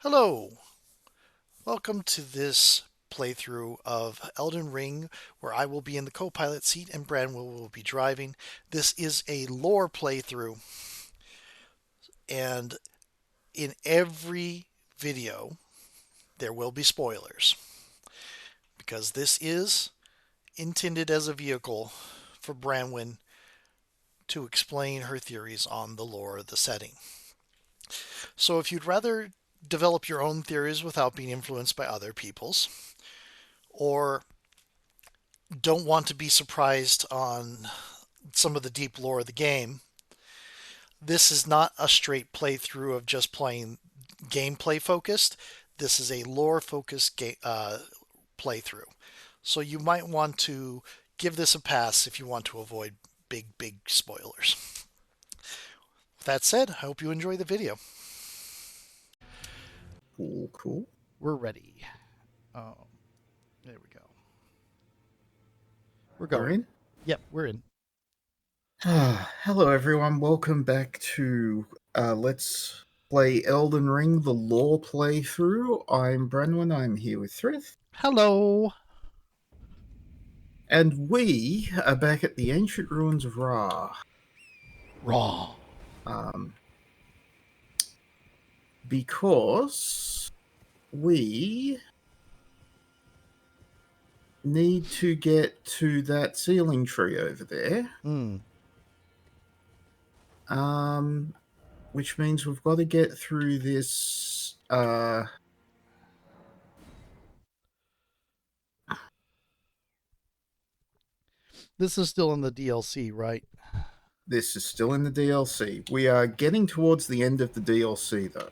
Hello, welcome to this playthrough of Elden Ring, where I will be in the co-pilot seat and Branwell will be driving. This is a lore playthrough, and in every video there will be spoilers, because this is intended as a vehicle for Branwyn to explain her theories on the lore of the setting. So if you'd rather develop your own theories without being influenced by other people's, or don't want to be surprised on some of the deep lore of the game, this is not a straight playthrough of just playing gameplay focused. This is a lore focused playthrough. So you might want to give this a pass if you want to avoid big spoilers. With that said, I hope you enjoy the video. Cool, cool. We're ready. Oh, there we go. We're We're going. in. Yep, we're in. Hello, everyone. Welcome back to Let's Play Elden Ring, the lore playthrough. I'm Brenwyn. I'm here with Thrith. Hello. And we are back at the ancient ruins of Ra. Raw. Um, because we need to get to that ceiling tree over there. Hmm. Which means we've got to get through this This is still in the DLC, right? This is still in the DLC. We are getting towards the end of the DLC, though.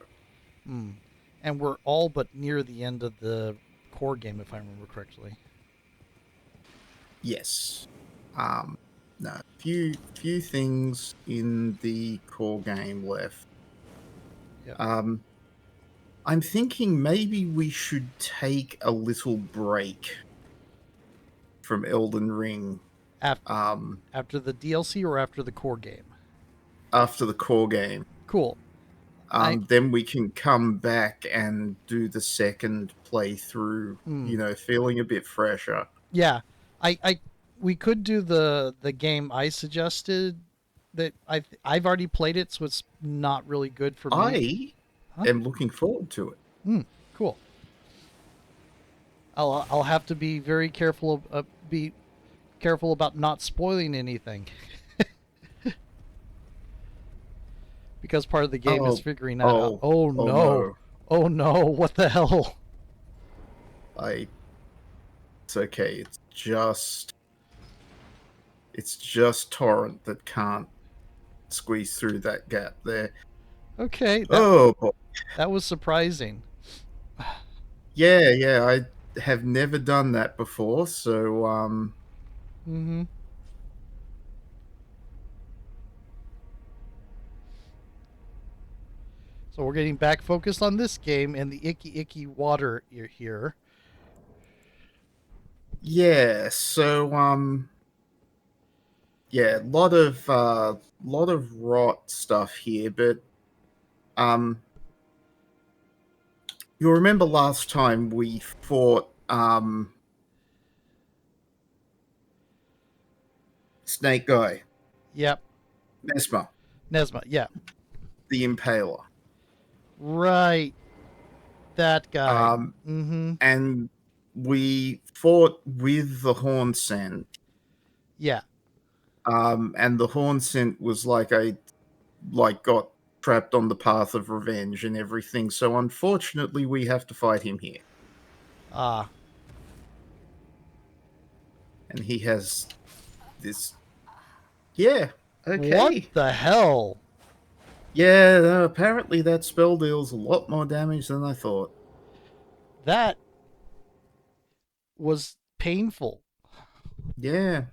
Hmm. And we're all but near the end of the core game, if I remember correctly. Yes. No, few things in the core game left. Yep. I'm thinking maybe we should take a little break from Elden Ring. After the DLC or after the core game? After the core game. Cool. I Then we can come back and do the second playthrough, hmm. feeling a bit fresher. Yeah. I we could do the game I suggested that I've already played it, so it's not really good for me. I Huh? am looking forward to it. Hmm. Cool. I'll have to be very careful be careful about not spoiling anything because part of the game is Oh, figuring that out. oh, Oh oh no. no. Oh no, what the hell? I it's okay. It's just Torrent that can't squeeze through that gap there. Okay, Oh boy. that was surprising. Yeah, I have never done that before, so Mm-hmm. So we're getting back focused on this game and the icky water here. yeah, so yeah, lot of rot stuff here, but um you'll remember last time we fought Snake Guy, Yep. Mesmer, Nesma, yeah. the Impaler. Right. That guy. Um, Mm-hmm. and we fought with the Horn Scent. Yeah. And the Horn Scent was like got trapped on the path of revenge and everything. So unfortunately, we have to fight him here, Ah. and he has this. Yeah. What Okay. the hell? Yeah. Apparently, that spell deals a lot more damage than I thought. That was painful. Yeah.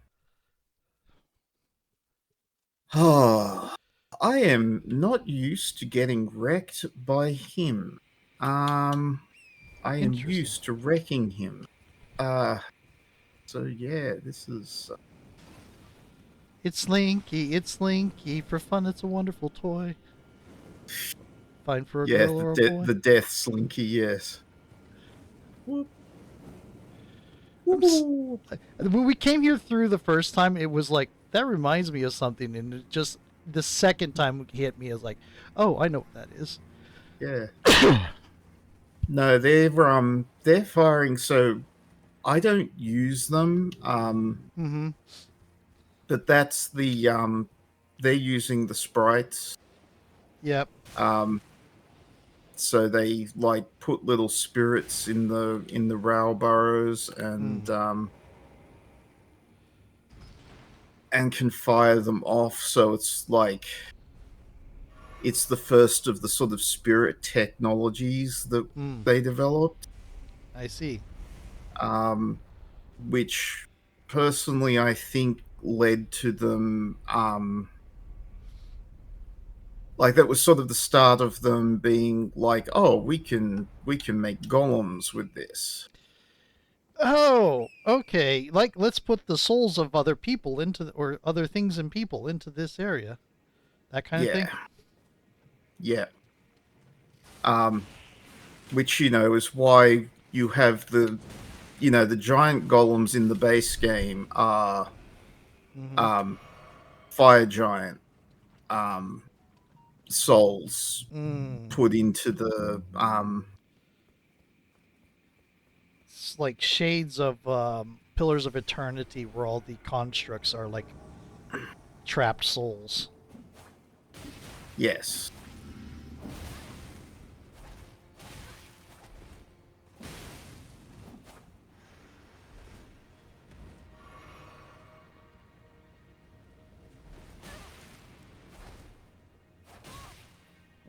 Oh, I am not used to getting wrecked by him. I am Interesting. used to wrecking him. Uh, so yeah, this is. It's Slinky. It's Slinky. For fun, it's a wonderful toy. Fine for a Yeah, girl or a boy. the death slinky, yes. Whoop, I'm s- whoop. when we came here through the first time, it was like that reminds me of something, and it just the second time it hit me as like, oh, I know what that is. Yeah. No, they're firing, so I don't use them. Mm-hmm. But that's they're using the sprites. Yep. Um so they like put little spirits in the rail burrows Mm. and can fire them off, so it's like it's the first of the sort of spirit technologies that Mm. they developed, I see. um, which personally I think led to them. Like that was sort of the start of them being like, oh, we can make golems with this. Oh, okay. Like, let's put the souls of other people or other things and people into this area. That kind of thing. Yeah, yeah. Um, which is why you have the giant golems in the base game are Mm-hmm. um, fire giant um, souls Mm. put into the It's like shades of Pillars of Eternity, where all the constructs are like trapped souls. yes.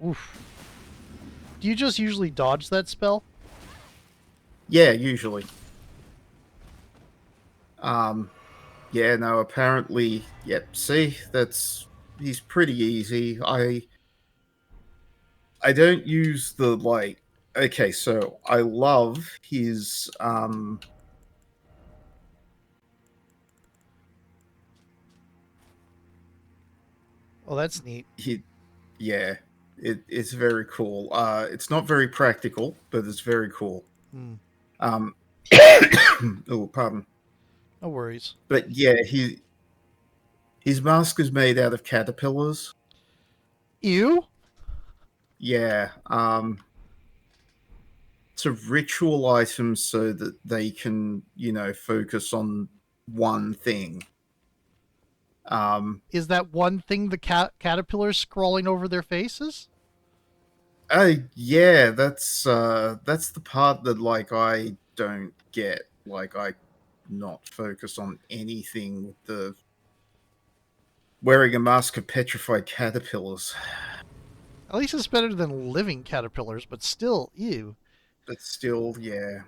Oof. Do you just usually dodge that spell? Yeah, usually. Um, yeah, no, apparently, yep. See, that's he's pretty easy. I don't use the like. Okay, so I love his Oh, that's neat. he yeah, it's very cool. It's not very practical, but it's very cool. Hmm. Um, oh, pardon. No worries. But yeah, his mask is made out of caterpillars. Ew. Yeah, it's a ritual item so that they can, focus on one thing. Um, Is that one thing the caterpillars scrawling over their faces? yeah, that's the part that like I don't get. Like I not focus on anything with the wearing a mask of petrified caterpillars. At least it's better than living caterpillars, but still, ew. But still, yeah.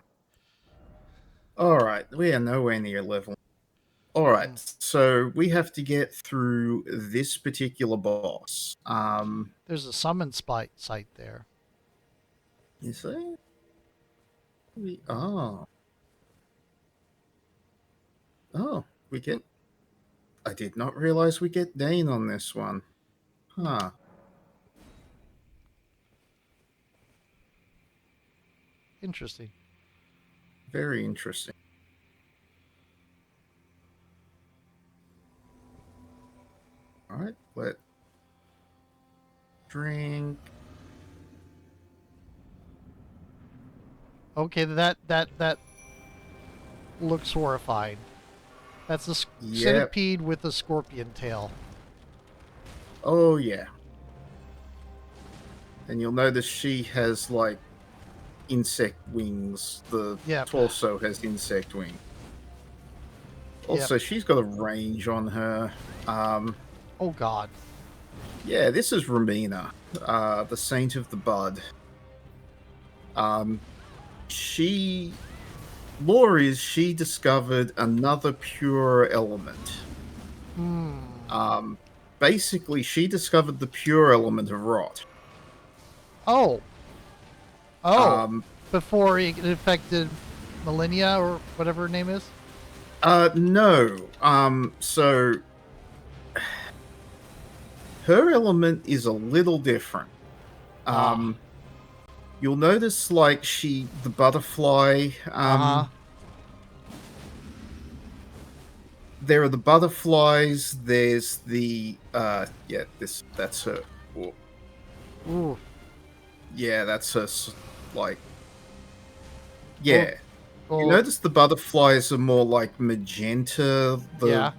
All right, we are nowhere near level. All right, Hmm. so we have to get through this particular boss. There's a summon site there. You see, oh, we get. I did not realize we get Dane on this one. Huh. Interesting. Very interesting. All right, let drink. Okay, that looks horrifying. That's a Yep. centipede with a scorpion tail. Oh yeah. And you'll notice she has like insect wings. The Yep. torso has insect wings. Yep. Also, she's got a range on her. Um, Oh God. yeah, this is Romina, the Saint of the Bud. Um, she lore is she discovered another pure element. Hmm. Um, basically, she discovered the pure element of rot. Oh. Oh. Um, Before it infected Millennia or whatever her name is. no. So her element is a little different. Ah. Um, you'll notice like the butterfly. Uh-huh. There are the butterflies. There's the yeah. That's her. Oh, Ooh. yeah, that's her. Like Oh. yeah. You Oh. notice the butterflies are more like magenta. The Yeah.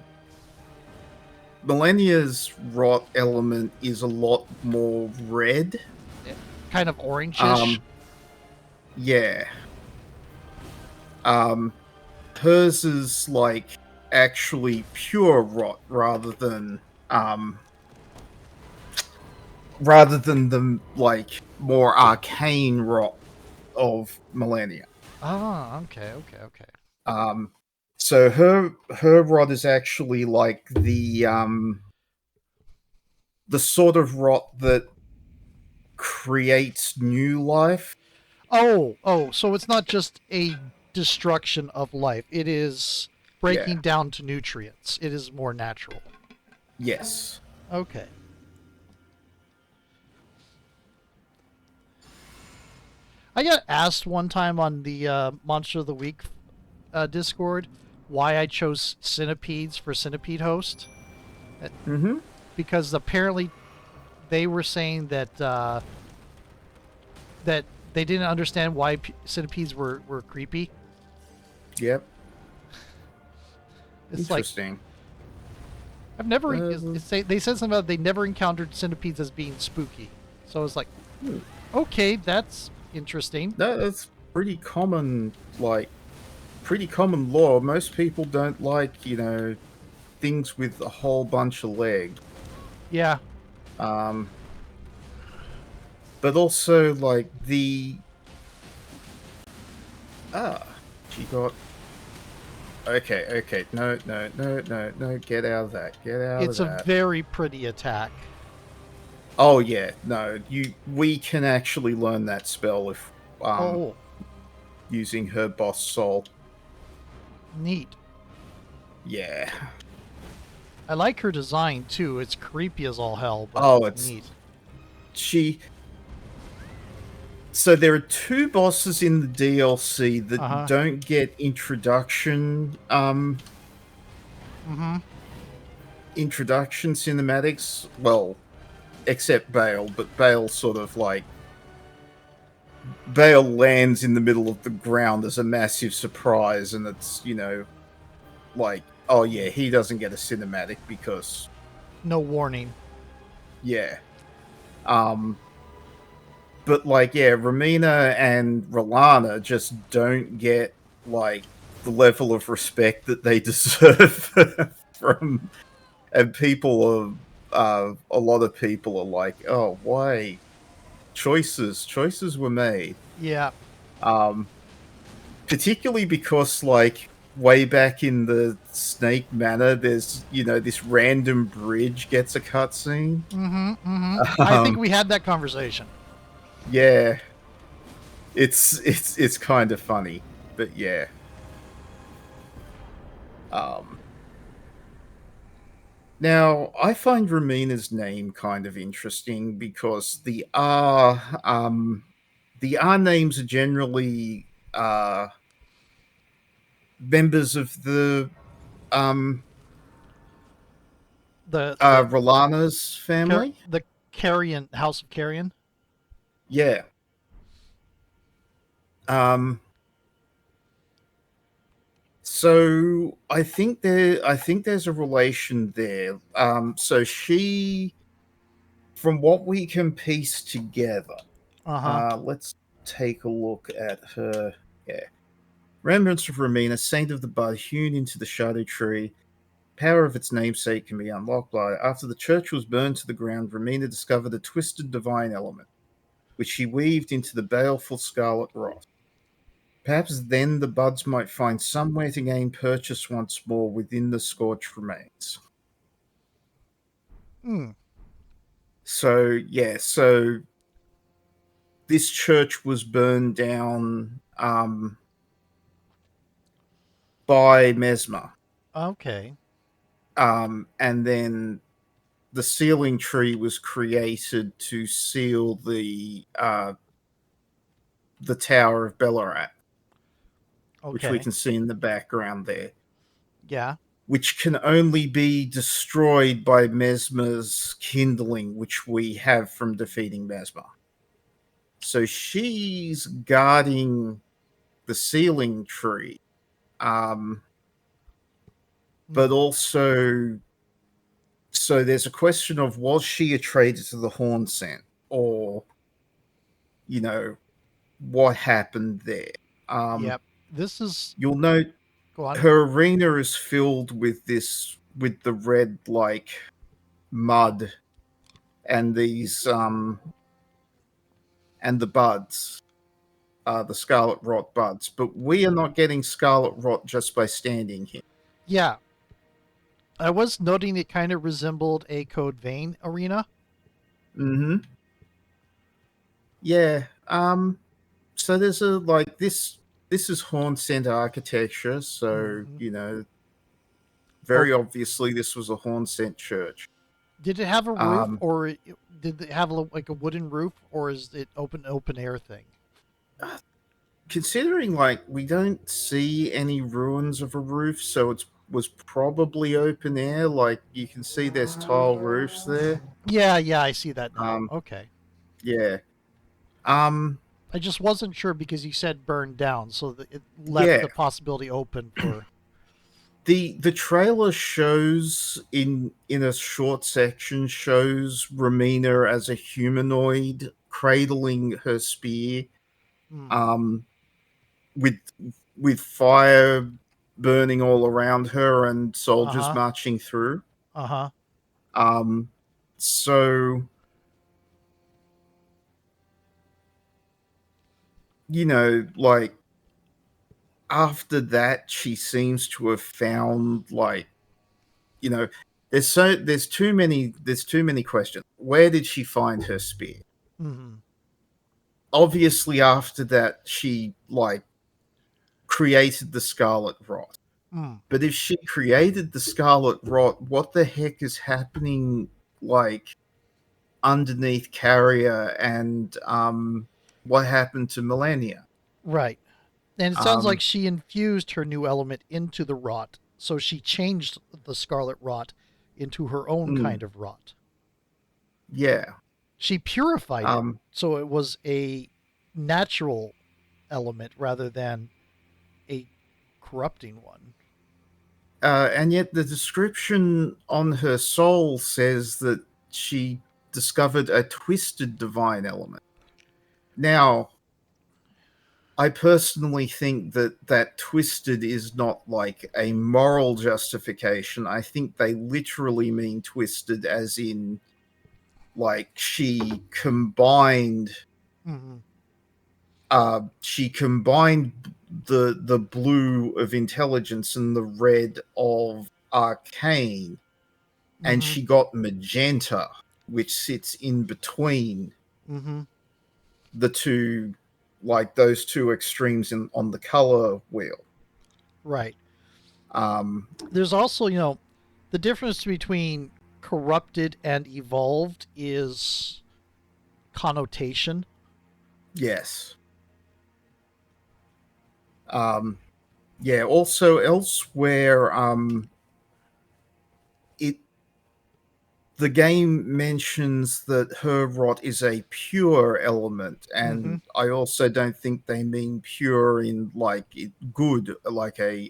Millennia's rot element is a lot more red. Eh, kind of orangish. Um, yeah. Um, hers is like actually pure rot um rather than the like more arcane rot of Millennia. Ah. Okay. Okay. Okay. Um, so her rot is actually like the sort of rot that creates new life. Oh. Oh. So it's not just a destruction of life. It is Yeah. breaking down to nutrients. It is more natural. Yes. Okay. I got asked one time on the Monster of the Week Discord why I chose centipedes for centipede host. Uh, Mm-hmm. because apparently they were saying that they didn't understand why centipedes were creepy. Yep. It's like Interesting. I've never. Uh, They said something about they never encountered centipedes as being spooky. So I was like, hmm. okay, that's interesting. That's pretty common. Like pretty common lore. Most people don't like things with a whole bunch of legs. Yeah. Um, but also like she got okay, okay, no, no, no, no, no, get out of that, get out of It's a that. very pretty attack. Oh yeah, no, we can actually learn that spell if Oh, using her boss soul. neat. Yeah. I like her design too. It's creepy as all hell, but Oh, it's it's neat. she. So there are two bosses in the DLC Uh that huh. don't get Mm-hmm. introduction cinematics. Well, except Bale, but Bale sort of like Bale lands in the middle of the ground as a massive surprise, and it's like, oh yeah, he doesn't get a cinematic because No warning. yeah. Um, but like yeah, Romina and Rolana just don't get like the level of respect that they deserve from, and people a lot of people are like, oh, why choices were made. Yeah. Um, particularly because like way back in the Snake Manor, there's this random bridge gets a cutscene. Mm-hmm. Mm-hmm. I think Um, we had that conversation. yeah, it's kind of funny, but yeah. Um, now I find Romina's name kind of interesting because the R names are generally members of the um The Rolana's family. the Carrion House of Carrion. Yeah. Um, so I think there's a relation there. So she, from what we can piece together, Uh huh. let's take a look at her. Yeah. Remembrance of Romina, Saint of the Bud, hewn into the shadow tree. Power of its namesake can be unlocked by after the church was burned to the ground. Romina discovered a twisted divine element, which she weaved into the baleful scarlet rot. Perhaps then the buds might find somewhere to gain purchase once more within the scorched remains. Hmm. So this church was burned down by Mesmer. Okay. And then the sealing tree was created to seal the Tower of Ballarat, which we Okay. can see in the background there, Yeah. which can only be destroyed by Mesmer's kindling, which we have from defeating Mesmer. So she's guarding the sealing tree, um, but Hmm. also, so there's a question of, was she a traitor to the Horn Scent, or you know what happened there? Um, Yep. This is. you'll note Go on. her arena is filled with the red like mud and these and the buds, the scarlet rot buds. But we are not getting scarlet rot just by standing here. Yeah. I was noting it kind of resembled a Code Vein arena. Mm-hmm. Yeah. So there's a like this. This is Horn Center architecture, so Hmm. Oh, very obviously this was a Horn Cent church. did it have a roof, Um, or did it have like a wooden roof, or is it open air thing? considering like we don't see any ruins of a roof, so it was probably open air. Like you can see there's tile roofs there. Yeah, yeah, I see that now. Um, Okay. yeah. Um, I just wasn't sure because you said burned down, so that it left yeah. the possibility open for. The trailer shows in a short section shows Romina as a humanoid cradling her spear, Hmm. um, with fire burning all around her and Uh soldiers huh. marching through. Uh huh. Um, so like after that, she seems to have found like you know, there's too many questions. Where did she find her spear? Hmm. Obviously, after that, she like created the Scarlet Rot. Mm. But if she created the Scarlet Rot, what the heck is happening like underneath Carrier and what happened to Millennia? Right. And it sounds like Um, she infused her new element into the rot, so she changed the scarlet rot into her own mm, kind of rot. yeah. She purified it, Um, so it was a natural element rather than a corrupting one. and yet the description on her soul says that she discovered a twisted divine element. Now, I personally think that that twisted is not like a moral justification. I think they literally mean twisted as in like Mm-hmm. she combined the blue of intelligence and the red of arcane, and Mm-hmm. she got magenta, which sits in between Mm-hmm. the two, like those two extremes in on the color wheel. Right. um There's also, the difference between corrupted and evolved is connotation. yes. um yeah, also elsewhere, it the game mentions that her rot is a pure element, Mm-hmm. and I also don't think they mean pure in like good, like a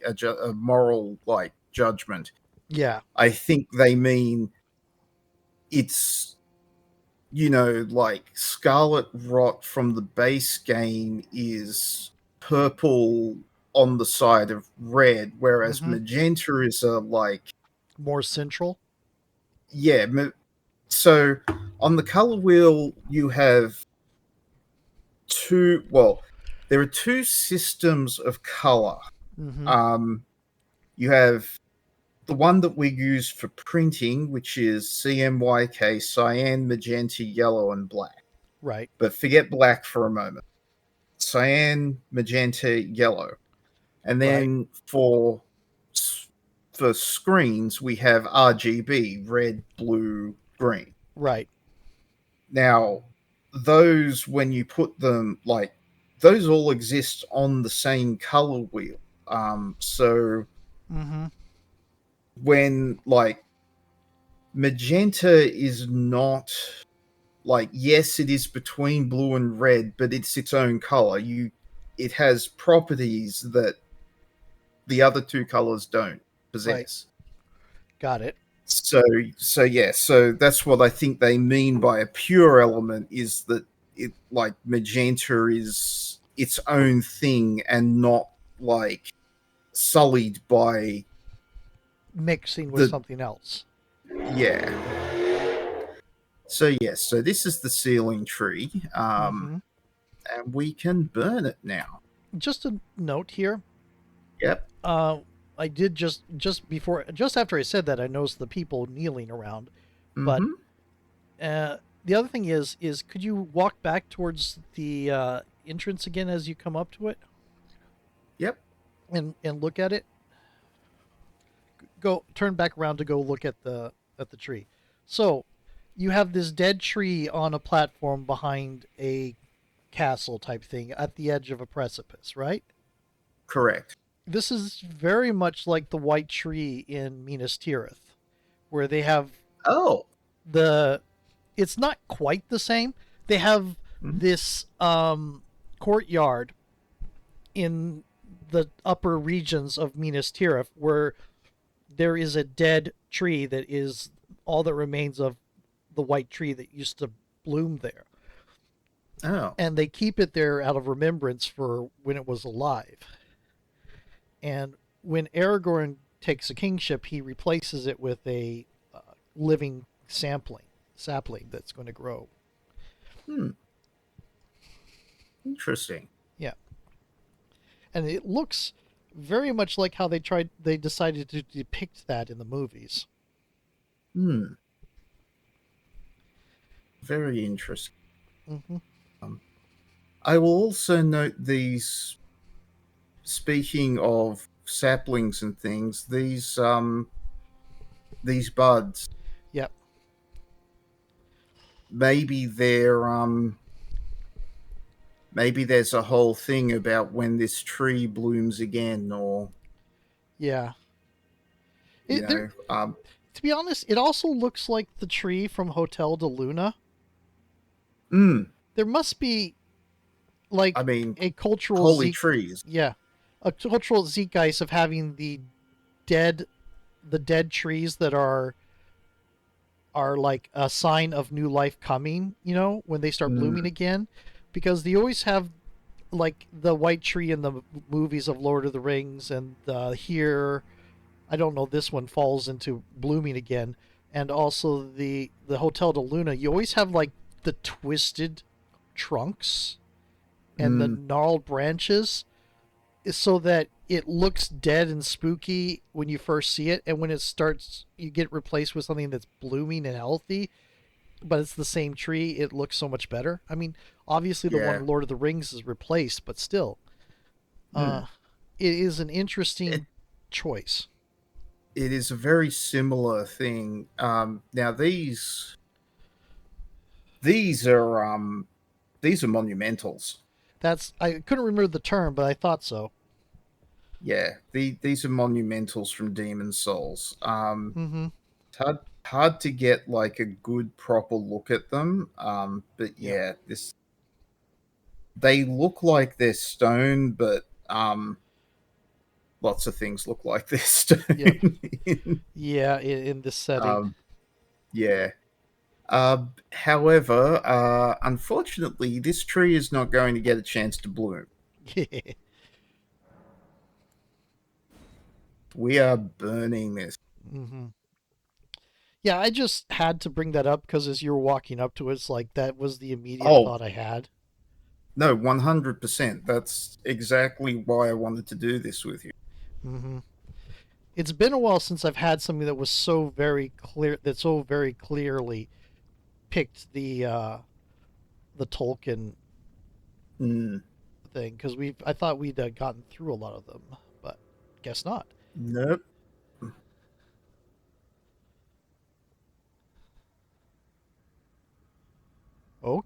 moral like judgment. Yeah. I think they mean it's like scarlet rot from the base game is purple on the side of red, whereas Mm-hmm. magenta is a like More central. yeah. So on the color wheel, you have there are two systems of color. Mm-hmm. Um, you have the one that we use for printing, which is CMYK, cyan, magenta, yellow, and black. Right. But forget black for a moment. Cyan, magenta, yellow. And Right. then for screens, we have RGB, red, blue, green. Right. Now, those, when you put them, like, those all exist on the same color wheel. So Mm-hmm. when, like, magenta is not, like, yes, it is between blue and red, but it's its own color. It has properties that the other two colors don't Right. possess. Got it. So so that's what I think they mean by a pure element, is that it, like, magenta is its own thing and not, like, sullied by Mixing with the, something else. yeah. So yes, so this is the ceiling tree, Mm-hmm. and we can burn it now. Just a note here. Yep. Uh, I did just after I said that I noticed the people kneeling around. But Mm-hmm. the other thing is could you walk back towards the entrance again as you come up to it Yep. and look at it? Go turn back around to go look at the tree. So you have this dead tree on a platform behind a castle type thing at the edge of a precipice, right? Correct. This is very much like the white tree in Minas Tirith, where they have Oh. the. It's not quite the same. They have Mhm. this courtyard in the upper regions of Minas Tirith where there is a dead tree that is all that remains of the white tree that used to bloom there. Oh. And they keep it there out of remembrance for when it was alive. And when Aragorn takes a kingship, he replaces it with a living sapling that's going to grow. Hmm. Interesting. Yeah, and it looks very much like how they decided to depict that in the movies. Hmm. Very interesting. Hmm. Um, I will also note these. Speaking of saplings and things, these buds, Yep. maybe maybe there's a whole thing about when this tree blooms again, or, Yeah. you There. know, To be honest, it also looks like the tree from Hotel de Luna. mm, There must be I like mean, a cultural holy zeek. trees. Yeah, a cultural zeitgeist of having dead the dead trees that are like a sign of new life coming, when they start blooming Mm, again, because they always have like the white tree in the movies of Lord of the Rings, and here I don't know, this one falls into blooming again, and also the Hotel de Luna. You always have like the twisted trunks and the mm, gnarled branches, so that it looks dead and spooky when you first see it, and when it starts, you get replaced with something that's blooming and healthy, but it's the same tree. It looks so much better. I mean, obviously the one yeah. in Lord of the Rings is replaced, but still, Mm. uh, it is an It interesting choice. it is a very similar thing. Now these are these are monumentals. That's I couldn't remember the term, but I thought so. Yeah, these are monumentals from Demon Souls. Mm-hmm. It's hard to get, like, a good proper look at them. But Yep. yeah, this they look like they're stone, but lots of things look like they're Yep. stone. in, Yeah, in this setting. um, yeah. However, unfortunately, this tree is not going to get a chance to bloom. We are burning this. Mm-hmm. Yeah, I just had to bring that up because as you were walking up to it, it's like that was the immediate Oh thought I had. no, 100%. That's exactly why I wanted to do this with you. Mm-hmm. It's been a while since I've had something that was so very clear, that so very clearly picked the Tolkien Mm, thing, because I thought we'd gotten through a lot of them, but guess not. nope.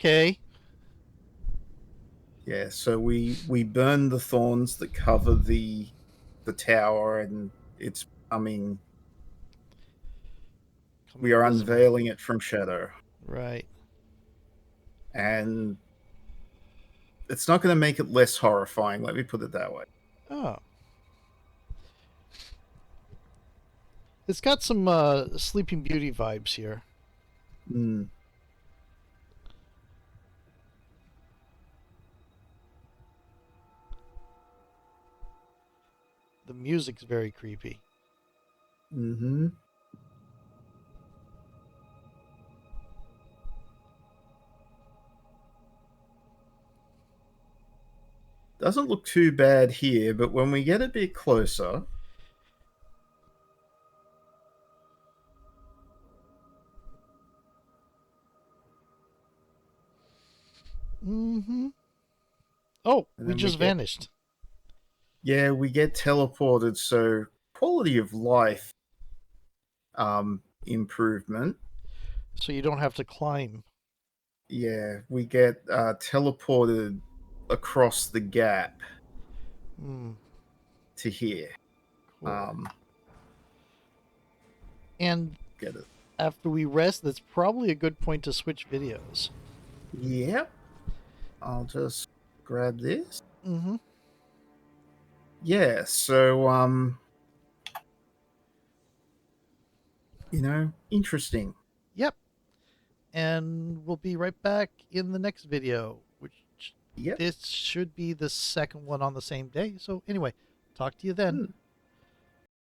okay. Yeah, so we burn the thorns that cover the tower, and it's becoming. We Coming are visible. unveiling it from shadow, Right. and it's not going to make it less horrifying. Let me put it that way. Oh. It's got some Sleeping Beauty vibes here. Mm, The music's very creepy. mm-hmm. Doesn't look too bad here, but when we get a bit closer, Mm-hmm. Oh, and we then we just get vanished. we get teleported. So quality of life improvement. So you don't have to climb. Yeah, we get teleported across the gap Hmm. to here. Cool. Um, And get it. after we rest, that's probably a good point to switch videos. Yep. I'll just grab this. Mm-hmm. Yeah. So interesting. Yep. And we'll be right back in the next video, which Yep. this should be the second one on the same day. So anyway, talk to you then. Hmm.